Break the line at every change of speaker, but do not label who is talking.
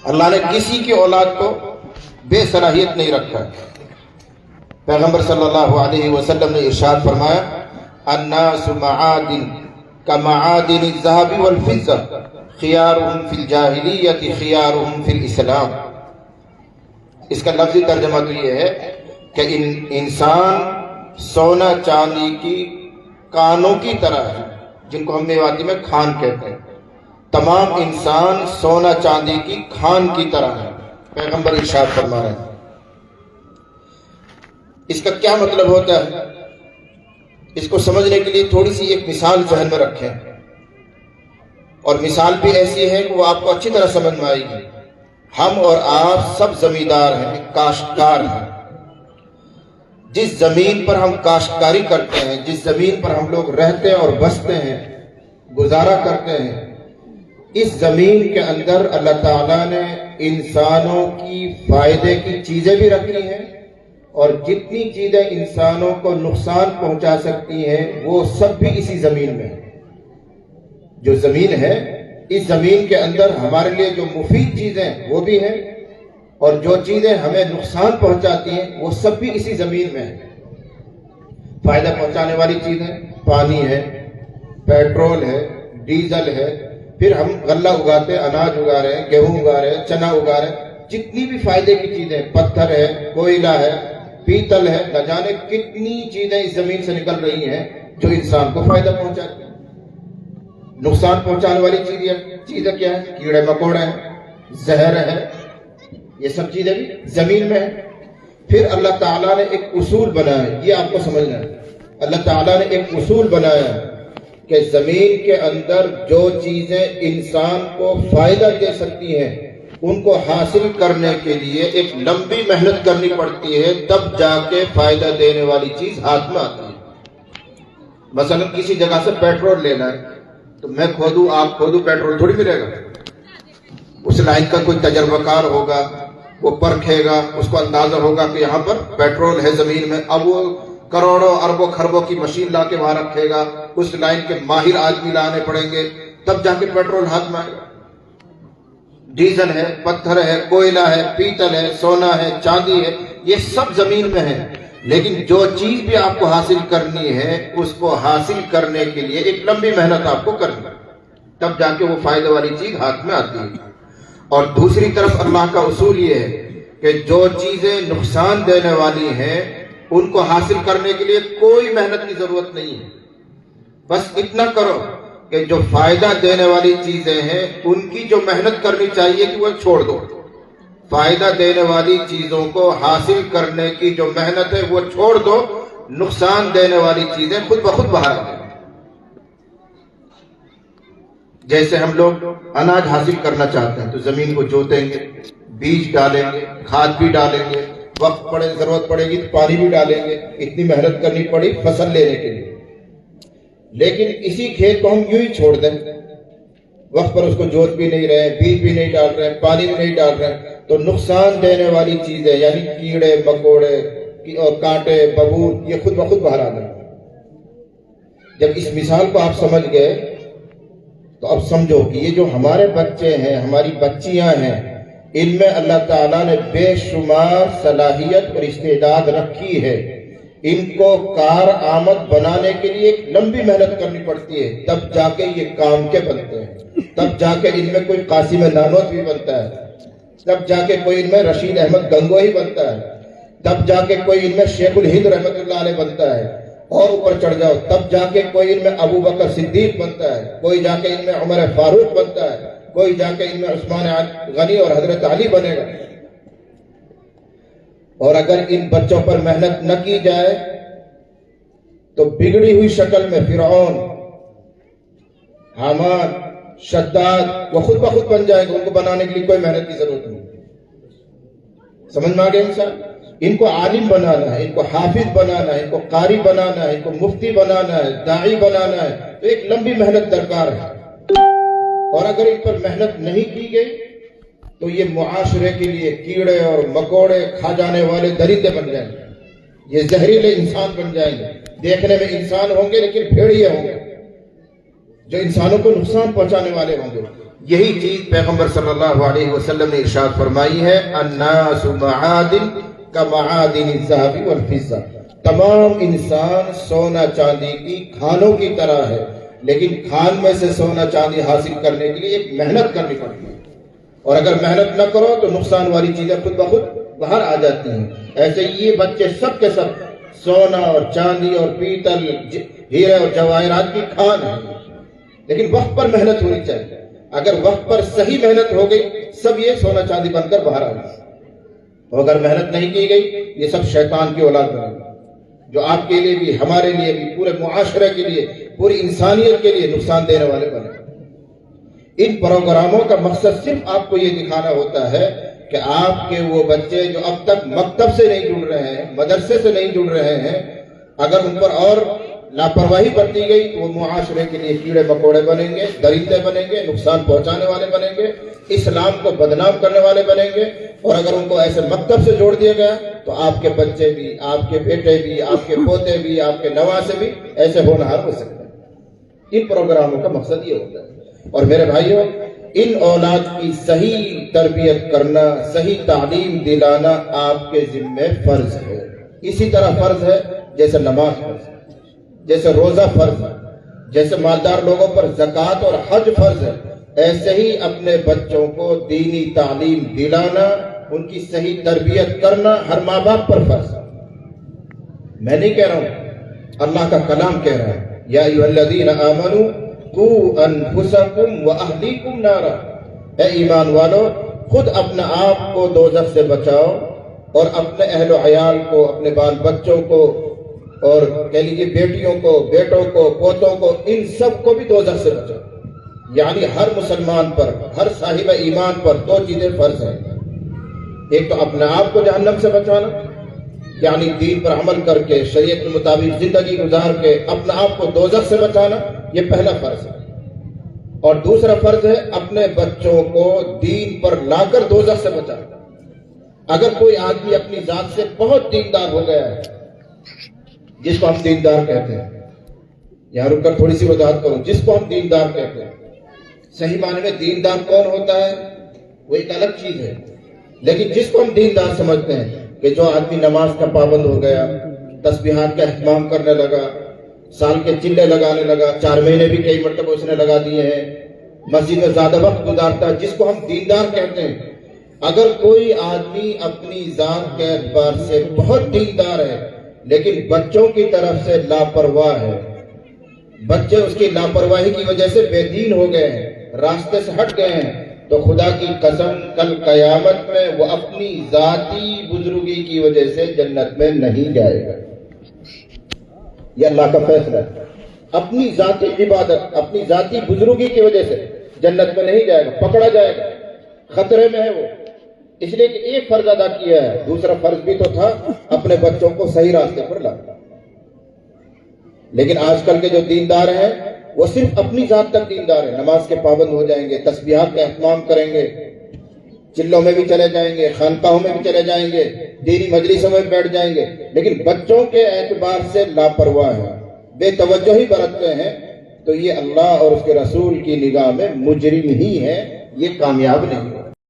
اللہ نے کسی کی اولاد کو بے صلاحیت نہیں رکھا۔ پیغمبر صلی اللہ علیہ وسلم نے ارشاد فرمایا الناس معادن کمعادن الذهب والفضة خیارهم فی الجاہلیت خیارهم فی الاسلام۔ اس کا لفظی ترجمہ تو یہ ہے کہ انسان سونا چاندی کی کانوں کی طرح ہے، جن کو ہم میواتی میں کھان کہتے ہیں۔ تمام انسان سونا چاندی کی کھان کی طرح ہے، پیغمبر ارشاد فرما رہے ہیں۔ اس کا کیا مطلب ہوتا ہے؟ اس کو سمجھنے کے لیے تھوڑی سی ایک مثال ذہن میں رکھیں، اور مثال بھی ایسی ہے کہ وہ آپ کو اچھی طرح سمجھ میں آئے گی۔ ہم اور آپ سب زمیندار ہیں، کاشتکار ہیں۔ جس زمین پر ہم کاشتکاری کرتے ہیں، جس زمین پر ہم لوگ رہتے اور بستے ہیں، گزارا کرتے ہیں، اس زمین کے اندر اللہ تعالیٰ نے انسانوں کی فائدے کی چیزیں بھی رکھی ہیں، اور جتنی چیزیں انسانوں کو نقصان پہنچا سکتی ہیں وہ سب بھی اسی زمین میں ہیں۔ جو زمین ہے، اس زمین کے اندر ہمارے لیے جو مفید چیزیں وہ بھی ہیں، اور جو چیزیں ہمیں نقصان پہنچاتی ہیں وہ سب بھی اسی زمین میں ہیں۔ فائدہ پہنچانے والی چیزیں پانی ہے، پیٹرول ہے، ڈیزل ہے، پھر ہم غلہ اگاتے ہیں، اناج اگا رہے ہیں، گیہوں اگا رہے ہیں، چنا اگا رہے ہیں، جتنی بھی فائدے کی چیزیں، پتھر ہے، کوئلہ ہے، پیتل ہے، نہ جانے کتنی چیزیں اس زمین سے نکل رہی ہیں جو انسان کو فائدہ پہنچاتی ہیں۔ نقصان پہنچانے والی چیزیں کیا ہے؟ کیڑے مکوڑے ہیں، زہر ہے، یہ سب چیزیں بھی زمین میں ہیں۔ پھر اللہ تعالیٰ نے ایک اصول بنایا، یہ آپ کو سمجھنا ہے۔ اللہ تعالیٰ نے ایک اصول بنایا کہ زمین کے اندر جو چیزیں انسان کو فائدہ دے سکتی ہیں ان کو حاصل کرنے کے لیے ایک لمبی محنت کرنی پڑتی ہے، تب جا کے فائدہ دینے والی چیز ہاتھ میں آتی ہے۔ مثلا کسی جگہ سے پیٹرول لینا ہے تو میں کھودوں، آپ کھودوں، پیٹرول تھوڑی ملے گا۔ اس لائن کا کوئی تجربہ کار ہوگا، وہ پرکھے گا، اس کو اندازہ ہوگا کہ یہاں پر پیٹرول ہے زمین میں، اب وہ کروڑوں اربوں خربوں کی مشین لا کے وہاں رکھے گا، اس لائن کے ماہر آدمی لانے پڑیں گے، تب جا کے پیٹرول ہاتھ میں آئے گا۔ ڈیزل ہے، پتھر ہے، کوئلہ ہے، پیتل ہے، سونا ہے، چاندی ہے، یہ سب زمین میں ہے، لیکن جو چیز بھی آپ کو حاصل کرنی ہے اس کو حاصل کرنے کے لیے ایک لمبی محنت آپ کو کرنی ہے، تب جا کے وہ فائدہ والی چیز ہاتھ میں آتی ہے۔ اور دوسری طرف اللہ کا اصول یہ ہے کہ جو چیزیں نقصان دینے والی ہیں ان کو حاصل کرنے کے لیے کوئی محنت کی ضرورت نہیں ہے، بس اتنا کرو کہ جو فائدہ دینے والی چیزیں ہیں ان کی جو محنت کرنی چاہیے کہ وہ چھوڑ دو۔ فائدہ دینے والی چیزوں کو حاصل کرنے کی جو محنت ہے وہ چھوڑ دو، نقصان دینے والی چیزیں خود بخود باہر آ جائیں۔ جیسے ہم لوگ اناج حاصل کرنا چاہتے ہیں تو زمین کو جوتیں گے، بیج ڈالیں گے، کھاد بھی ڈالیں گے، وقت پڑے ضرورت پڑے گی تو پانی بھی ڈالیں گے، اتنی محنت کرنی پڑی فصل لینے کے لیے۔ لیکن اسی کھیت کو ہم یوں ہی چھوڑ دیں، وقت پر اس کو جوت بھی نہیں رہے، بیج بھی نہیں ڈال رہے، پانی بھی نہیں ڈال رہے، تو نقصان دینے والی چیزیں یعنی کیڑے مکوڑے اور کانٹے ببول یہ خود بخود باہر آ جائیں۔ جب اس مثال کو آپ سمجھ گئے تو اب سمجھو کہ یہ جو ہمارے بچے ہیں، ہماری بچیاں ہیں، ان میں اللہ تعالیٰ نے بے شمار صلاحیت اور استعداد رکھی ہے۔ ان کو کار آمد بنانے کے لیے ایک لمبی محنت کرنی پڑتی ہے، تب جا کے یہ کام کے بنتے ہیں، تب جا کے ان میں کوئی قاسم نانوت بھی بنتا ہے، تب جا کے کوئی ان میں رشید احمد گنگوہی بنتا ہے، تب جا کے کوئی ان میں شیخ الہند رحمت اللہ علیہ بنتا ہے، اور اوپر چڑھ جاؤ تب جا کے کوئی ان میں ابو بکر صدیق بنتا ہے، کوئی جا کے ان میں عمر فاروق بنتا ہے، کوئی جا کے ان میں عثمان غنی اور حضرت علی بنے گا۔ اور اگر ان بچوں پر محنت نہ کی جائے تو بگڑی ہوئی شکل میں فرعون، حامان، شداد وہ خود بخود بن جائیں گے، ان کو بنانے کے لیے کوئی محنت کی ضرورت نہیں۔ سمجھ میں آ گیا انسان؟ ان کو عالم بنانا ہے، ان کو حافظ بنانا ہے، ان کو قاری بنانا ہے، ان کو مفتی بنانا ہے، داعی بنانا ہے، تو ایک لمبی محنت درکار ہے۔ اور اگر ان پر محنت نہیں کی گئی تو یہ معاشرے کے لیے کیڑے اور مکوڑے کھا جانے والے درندے بن جائیں گے، یہ زہریلے انسان بن جائیں گے، دیکھنے میں انسان ہوں گے لیکن بھیڑیے ہوں گے جو انسانوں کو نقصان پہنچانے والے ہوں گے۔ یہی چیز پیغمبر صلی اللہ علیہ وسلم نے ارشاد فرمائی ہے، الناس معادن کمعادن الذهب والفضہ، تمام انسان سونا چاندی کی کھانوں کی طرح ہے، لیکن کھان میں سے سونا چاندی حاصل کرنے کے لیے ایک محنت کرنی پڑتی ہے، اور اگر محنت نہ کرو تو نقصان والی چیزیں خود بخود باہر آ جاتی ہیں۔ ایسے یہ بچے سب کے سب سونا اور چاندی اور پیتل، ہیرے اور جواہرات کی کھان ہے، لیکن وقت پر محنت ہونی چاہیے۔ اگر وقت پر صحیح محنت ہو گئی سب یہ سونا چاندی بن کر باہر آ گئی، اور اگر محنت نہیں کی گئی یہ سب شیطان کی اولاد بنے گی، جو آپ کے لیے بھی، ہمارے لیے بھی، پورے معاشرے کے لیے، پوری انسانیت کے لیے نقصان دینے والے بنے گے۔ ان پروگراموں کا مقصد صرف آپ کو یہ دکھانا ہوتا ہے کہ آپ کے وہ بچے جو اب تک مکتب سے نہیں جڑ رہے ہیں، مدرسے سے نہیں جڑ رہے ہیں، اگر ان پر اور لاپرواہی برتی گئی تو وہ معاشرے کے لیے کیڑے مکوڑے بنیں گے، درندے بنیں گے، نقصان پہنچانے والے بنیں گے، اسلام کو بدنام کرنے والے بنیں گے۔ اور اگر ان کو ایسے مکتب سے جوڑ دیا گیا تو آپ کے بچے بھی، آپ کے بیٹے بھی، آپ کے پوتے بھی، آپ کے نواسے بھی ایسے ہونہار ہو سکتے ہیں۔ ان پروگراموں کا مقصد یہ ہوتا ہے۔ اور میرے بھائیوں، ان اولاد کی صحیح تربیت کرنا، صحیح تعلیم دلانا آپ کے ذمہ فرض ہے۔ اسی طرح فرض ہے جیسے نماز فرض ہے، جیسے روزہ فرض ہے، جیسے مالدار لوگوں پر زکوٰۃ اور حج فرض ہے، ایسے ہی اپنے بچوں کو دینی تعلیم دلانا، ان کی صحیح تربیت کرنا ہر ماں باپ پر فرض ہے۔ میں نہیں کہہ رہا ہوں، اللہ کا کلام کہہ رہا ہے، یا ایھا الذین آمنوا قوا انفسکم واہلیکم نارا، اے ایمان والو خود اپنا آپ کو دوزخ سے بچاؤ اور اپنے اہل و عیال کو، اپنے بال بچوں کو، اور کہہ لیجیے بیٹیوں کو، بیٹوں کو، پوتوں کو، ان سب کو بھی دوزخ سے بچاؤ۔ یعنی ہر مسلمان پر، ہر صاحب ایمان پر دو چیزیں فرض ہیں، ایک تو اپنے آپ کو جہنم سے بچانا، یعنی دین پر عمل کر کے، شریعت کے مطابق زندگی گزار کے اپنے آپ کو دوزخ سے بچانا، یہ پہلا فرض ہے۔ اور دوسرا فرض ہے اپنے بچوں کو دین پر لا کر دوزخ سے بچانا۔ اگر کوئی آدمی اپنی ذات سے بہت دیندار ہو گیا ہے، جس کو ہم دیندار کہتے ہیں، یہاں رک کر تھوڑی سی وضاحت کروں، جس کو ہم دیندار کہتے ہیں، صحیح معنی میں دیندار کون ہوتا ہے وہ ایک الگ چیز ہے، لیکن جس کو ہم دیندار سمجھتے ہیں کہ جو آدمی نماز کا پابند ہو گیا، تسبیحات کا اہتمام کرنے لگا، سال کے چلے لگانے لگا، 4 مہینے بھی کئی مرتبہ اس نے لگا دیے ہیں، مسجد میں زیادہ وقت گزارتا ہے، جس کو ہم دیندار کہتے ہیں۔ اگر کوئی آدمی اپنی ذات کے اعتبار سے بہت دیندار ہے لیکن بچوں کی طرف سے لاپرواہ ہے، بچے اس کی لاپرواہی کی وجہ سے بے دین ہو گئے ہیں، راستے سے ہٹ گئے ہیں، تو خدا کی قسم کل قیامت میں وہ اپنی ذاتی بزرگی کی وجہ سے جنت میں نہیں جائے گا۔ یہ اللہ کا فیصلہ ہے، اپنی ذاتی عبادت، اپنی ذاتی بزرگی کی وجہ سے جنت میں نہیں جائے گا، پکڑا جائے گا، خطرے میں ہے وہ، اس لیے کہ ایک فرض ادا کیا ہے، دوسرا فرض بھی تو تھا اپنے بچوں کو صحیح راستے پر لانا۔ لیکن آج کل کے جو دیندار ہیں وہ صرف اپنی ذات تک دیندار ہیں، نماز کے پابند ہو جائیں گے، تسبیحات کا اہتمام کریں گے، چلوں میں بھی چلے جائیں گے، خانقاہوں میں بھی چلے جائیں گے، دینی مجلسوں میں بیٹھ جائیں گے، لیکن بچوں کے اعتبار سے لاپرواہ ہیں، بے توجہی برتتے ہیں، تو یہ اللہ اور اس کے رسول کی نگاہ میں مجرم ہی ہیں، یہ کامیاب نہیں ہے۔